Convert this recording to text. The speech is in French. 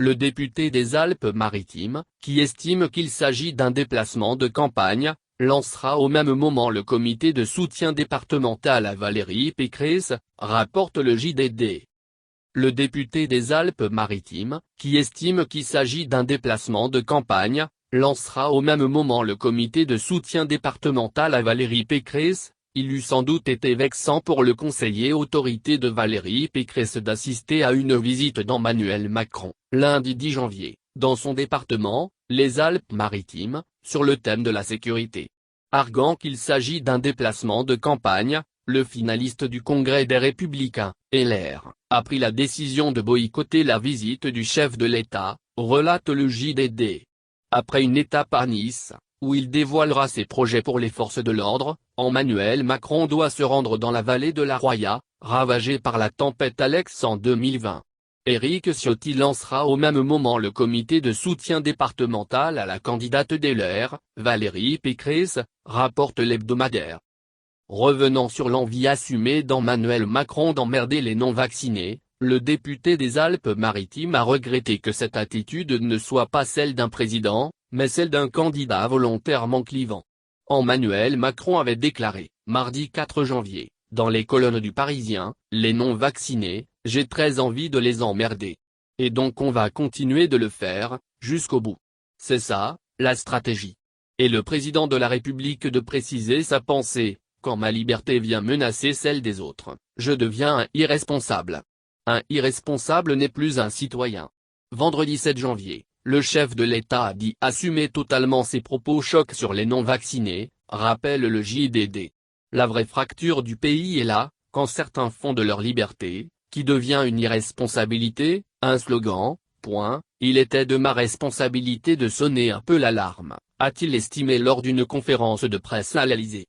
Le député des Alpes-Maritimes, qui estime qu'il s'agit d'un déplacement de campagne, lancera au même moment le comité de soutien départemental à Valérie Pécresse, rapporte le JDD. Le député des Alpes-Maritimes, qui estime qu'il s'agit d'un déplacement de campagne, lancera au même moment le comité de soutien départemental à Valérie Pécresse. Il eût sans doute été vexant pour le conseiller autorité de Valérie Pécresse d'assister à une visite d'Emmanuel Macron, lundi 10 janvier, dans son département, les Alpes-Maritimes, sur le thème de la sécurité. Arguant qu'il s'agit d'un déplacement de campagne, le finaliste du Congrès des Républicains, LR, a pris la décision de boycotter la visite du chef de l'État, relate le JDD. Après une étape à Nice, où il dévoilera ses projets pour les forces de l'ordre, Emmanuel Macron doit se rendre dans la vallée de la Roya, ravagée par la tempête Alex en 2020. Éric Ciotti lancera au même moment le comité de soutien départemental à la candidate LR, Valérie Pécresse, rapporte l'hebdomadaire. Revenant sur l'envie assumée d'Emmanuel Macron d'emmerder les non-vaccinés, le député des Alpes-Maritimes a regretté que cette attitude ne soit pas celle d'un président, mais celle d'un candidat volontairement clivant. Emmanuel Macron avait déclaré, mardi 4 janvier, dans les colonnes du Parisien, « Les non-vaccinés, j'ai très envie de les emmerder. Et donc on va continuer de le faire, jusqu'au bout. C'est ça, la stratégie. » Et le président de la République de préciser sa pensée, « Quand ma liberté vient menacer celle des autres, je deviens un irresponsable. Un irresponsable n'est plus un citoyen. » Vendredi 7 janvier, le chef de l'État a dit assumer totalement ses propos chocs sur les non-vaccinés, rappelle le JDD. La vraie fracture du pays est là, quand certains font de leur liberté, qui devient une irresponsabilité, un slogan, point, il était de ma responsabilité de sonner un peu l'alarme, a-t-il estimé lors d'une conférence de presse à l'Élysée.